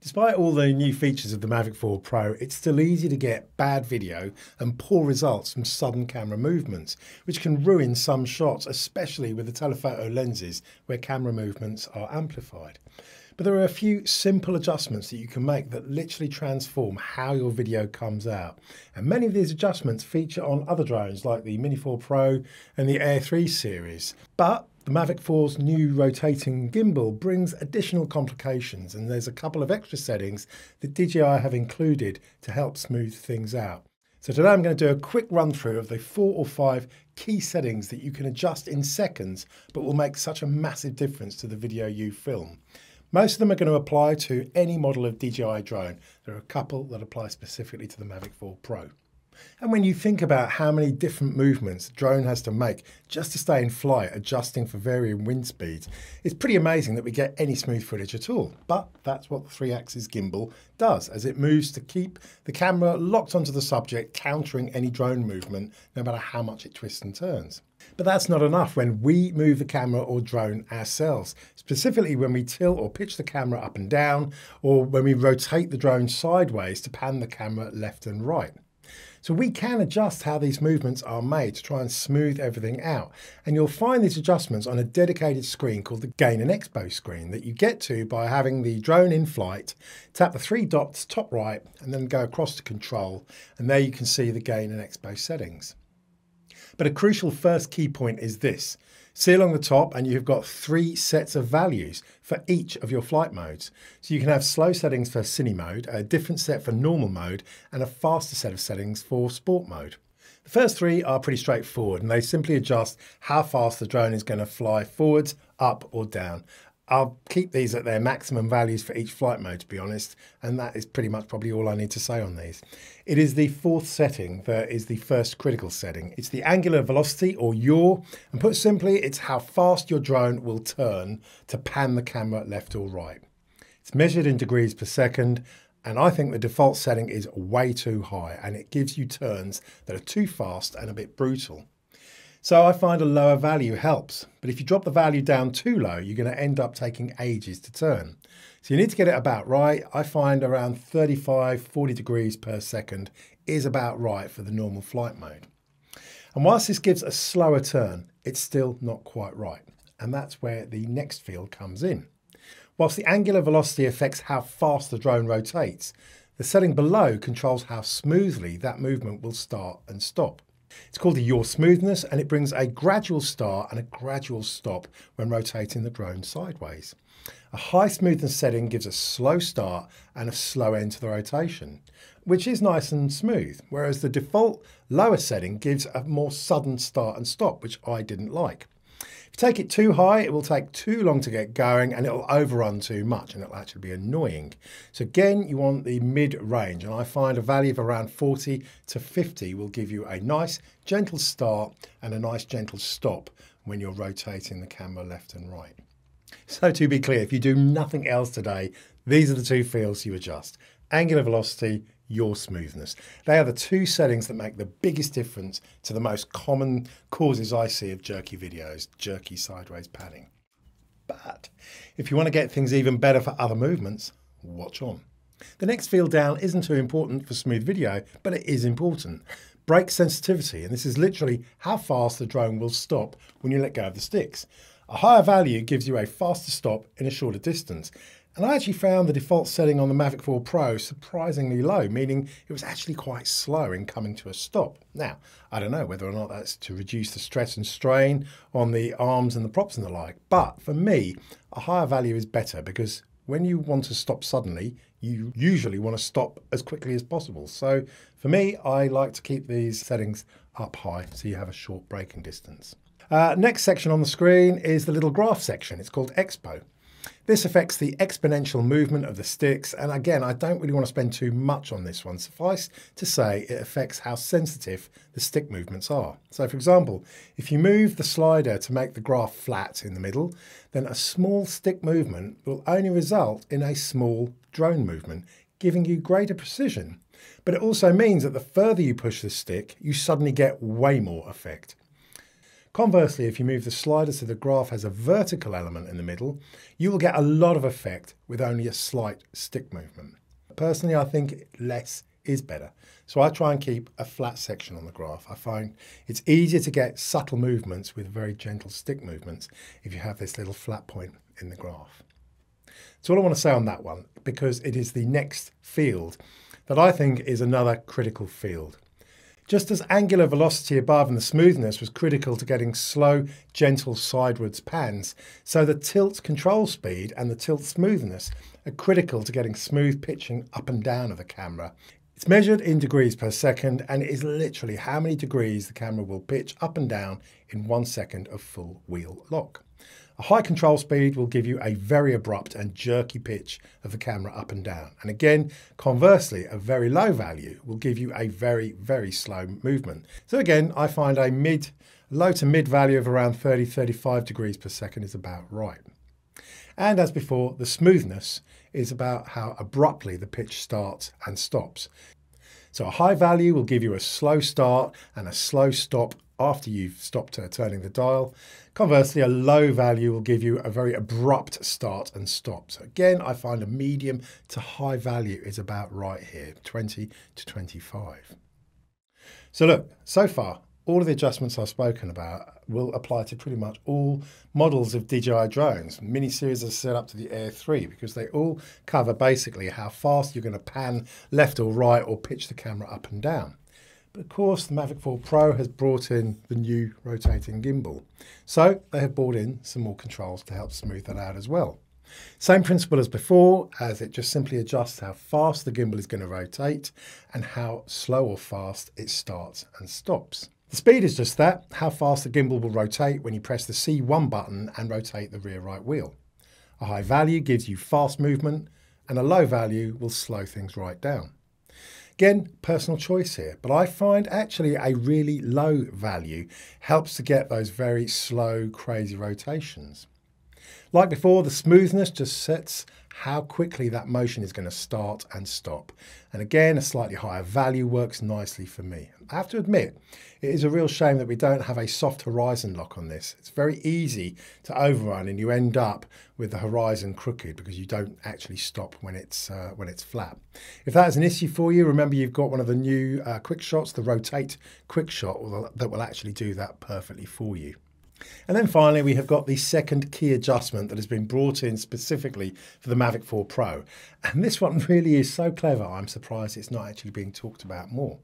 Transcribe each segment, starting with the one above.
Despite all the new features of the Mavic 4 Pro, it's still easy to get bad video and poor results from sudden camera movements, which can ruin some shots, especially with the telephoto lenses where camera movements are amplified. But there are a few simple adjustments that you can make that literally transform how your video comes out. And many of these adjustments feature on other drones like the Mini 4 Pro and the Air 3 series. But the Mavic 4's new rotating gimbal brings additional complications, and there's a couple of extra settings that DJI have included to help smooth things out. So today I'm going to do a quick run through of the 4 or 5 key settings that you can adjust in seconds but will make such a massive difference to the video you film. Most of them are going to apply to any model of DJI drone. There are a couple that apply specifically to the Mavic 4 Pro. And when you think about how many different movements the drone has to make just to stay in flight, adjusting for varying wind speeds, it's pretty amazing that we get any smooth footage at all. But that's what the 3-axis gimbal does, as it moves to keep the camera locked onto the subject, countering any drone movement, no matter how much it twists and turns. But that's not enough when we move the camera or drone ourselves, specifically when we tilt or pitch the camera up and down, or when we rotate the drone sideways to pan the camera left and right. So we can adjust how these movements are made to try and smooth everything out. And you'll find these adjustments on a dedicated screen called the Gain Expo Screen that you get to by having the drone in flight, tap the 3 dots top right, and then go across to Control. And there you can see the Gain Expo settings. But a crucial first key point is this. See along the top, and you've got 3 sets of values for each of your flight modes. So you can have slow settings for cine mode, a different set for normal mode, and a faster set of settings for sport mode. The first 3 are pretty straightforward, and they simply adjust how fast the drone is going to fly forwards, up or down. I'll keep these at their maximum values for each flight mode, to be honest, and that is pretty much probably all I need to say on these. It is the 4th setting that is the first critical setting. It's the angular velocity, or yaw, and put simply, it's how fast your drone will turn to pan the camera left or right. It's measured in degrees per second, and I think the default setting is way too high, and it gives you turns that are too fast and a bit brutal. So I find a lower value helps, but if you drop the value down too low, you're going to end up taking ages to turn. So you need to get it about right. I find around 35-40 degrees per second is about right for the normal flight mode. And whilst this gives a slower turn, it's still not quite right. And that's where the next field comes in. Whilst the angular velocity affects how fast the drone rotates, the setting below controls how smoothly that movement will start and stop. It's called the Yaw Smoothness, and it brings a gradual start and a gradual stop when rotating the drone sideways. A high smoothness setting gives a slow start and a slow end to the rotation, which is nice and smooth, whereas the default lower setting gives a more sudden start and stop, which I didn't like. If you take it too high, it will take too long to get going and it'll overrun too much and it'll actually be annoying. So again, you want the mid-range, and I find a value of around 40 to 50 will give you a nice gentle start and a nice gentle stop when you're rotating the camera left and right. So to be clear, if you do nothing else today, these are the 2 fields you adjust: angular velocity, Yaw Smoothness. They are the 2 settings that make the biggest difference to the most common causes I see of jerky videos, jerky sideways panning. But if you want to get things even better for other movements, watch on. The next field down isn't too important for smooth video, but it is important. Brake sensitivity, and this is literally how fast the drone will stop when you let go of the sticks. A higher value gives you a faster stop in a shorter distance. And I actually found the default setting on the Mavic 4 Pro surprisingly low, meaning it was actually quite slow in coming to a stop. Now, I don't know whether or not that's to reduce the stress and strain on the arms and the props and the like, but for me, a higher value is better because when you want to stop suddenly, you usually want to stop as quickly as possible. So for me, I like to keep these settings up high so you have a short braking distance. Next section on the screen is the little graph section. It's called Expo. This affects the exponential movement of the sticks, and again, I don't really want to spend too much on this one. Suffice to say, it affects how sensitive the stick movements are. So for example, if you move the slider to make the graph flat in the middle, then a small stick movement will only result in a small drone movement, giving you greater precision. But it also means that the further you push the stick, you suddenly get way more effect. Conversely, if you move the slider so the graph has a vertical element in the middle, you will get a lot of effect with only a slight stick movement. Personally, I think less is better. So I try and keep a flat section on the graph. I find it's easier to get subtle movements with very gentle stick movements if you have this little flat point in the graph. That's all I want to say on that one, because it is the next field that I think is another critical field. Just as angular velocity above and the smoothness was critical to getting slow, gentle sidewards pans, so the tilt control speed and the tilt smoothness are critical to getting smooth pitching up and down of the camera. It's measured in degrees per second, and it is literally how many degrees the camera will pitch up and down in 1 second of full wheel lock. A high control speed will give you a very abrupt and jerky pitch of the camera up and down. And again, conversely, a very low value will give you a very, very slow movement. So again, I find a low to mid value of around 30-35 degrees per second is about right. And as before, the smoothness is about how abruptly the pitch starts and stops. So a high value will give you a slow start and a slow stop after you've stopped turning the dial. Conversely, a low value will give you a very abrupt start and stop. So again, I find a medium to high value is about right here, 20 to 25. So look, so far, all of the adjustments I've spoken about will apply to pretty much all models of DJI drones. Mini-series are set up to the Air 3 because they all cover basically how fast you're going to pan left or right or pitch the camera up and down. But of course, the Mavic 4 Pro has brought in the new rotating gimbal. So they have brought in some more controls to help smooth that out as well. Same principle as before, as it just simply adjusts how fast the gimbal is going to rotate and how slow or fast it starts and stops. The speed is just that, how fast the gimbal will rotate when you press the C1 button and rotate the rear right wheel. A high value gives you fast movement, and a low value will slow things right down. Again, personal choice here, but I find actually a really low value helps to get those very slow, crazy rotations. Like before, the smoothness just sets how quickly that motion is going to start and stop. And again, a slightly higher value works nicely for me. I have to admit, it is a real shame that we don't have a soft horizon lock on this. It's very easy to overrun and you end up with the horizon crooked because you don't actually stop when it's flat. If that is an issue for you, remember you've got one of the new quick shots, the Rotate quick shot, that will actually do that perfectly for you. And then finally, we have got the second key adjustment that has been brought in specifically for the Mavic 4 Pro. And this one really is so clever, I'm surprised it's not actually being talked about more.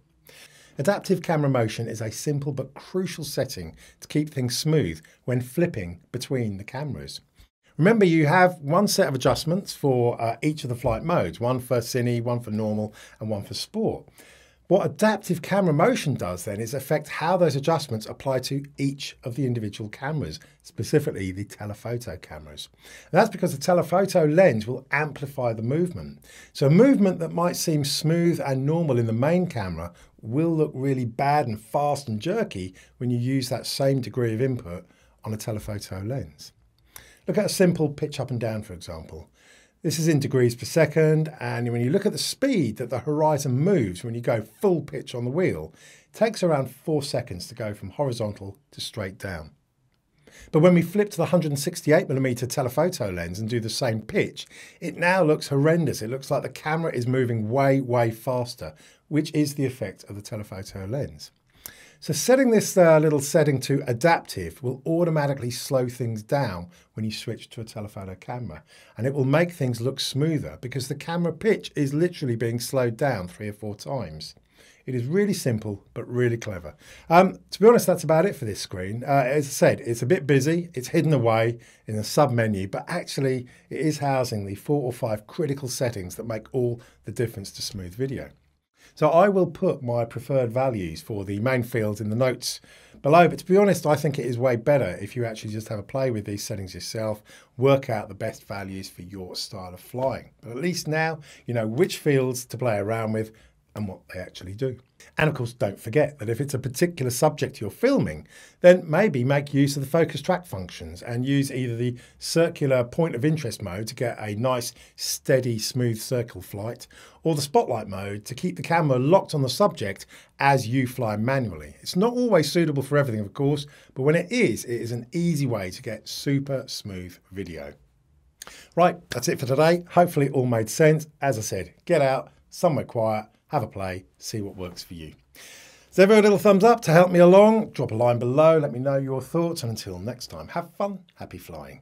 Adaptive camera motion is a simple but crucial setting to keep things smooth when flipping between the cameras. Remember, you have one set of adjustments for each of the flight modes, one for Cine, one for normal, and one for sport. What adaptive camera motion does then is affect how those adjustments apply to each of the individual cameras, specifically the telephoto cameras. And that's because the telephoto lens will amplify the movement. So a movement that might seem smooth and normal in the main camera will look really bad and fast and jerky when you use that same degree of input on a telephoto lens. Look at a simple pitch up and down, for example. This is in degrees per second, and when you look at the speed that the horizon moves when you go full pitch on the wheel, it takes around 4 seconds to go from horizontal to straight down. But when we flip to the 168mm telephoto lens and do the same pitch, it now looks horrendous. It looks like the camera is moving way, way faster, which is the effect of the telephoto lens. So setting this little setting to adaptive will automatically slow things down when you switch to a telephoto camera, and it will make things look smoother because the camera pitch is literally being slowed down 3 or 4 times. It is really simple, but really clever. To be honest, that's about it for this screen. As I said, it's a bit busy. It's hidden away in a sub-menu, but actually it is housing the 4 or 5 critical settings that make all the difference to smooth video. So I will put my preferred values for the main fields in the notes below, but to be honest, I think it is way better if you actually just have a play with these settings yourself, work out the best values for your style of flying. But at least now you know which fields to play around with and what they actually do. And of course, don't forget that if it's a particular subject you're filming, then maybe make use of the focus track functions and use either the circular point of interest mode to get a nice, steady, smooth circle flight, or the spotlight mode to keep the camera locked on the subject as you fly manually. It's not always suitable for everything, of course, but when it is an easy way to get super smooth video. Right, that's it for today. Hopefully it all made sense. As I said, get out, somewhere quiet, have a play, see what works for you. So give a little thumbs up to help me along. Drop a line below, let me know your thoughts, and until next time, have fun, happy flying.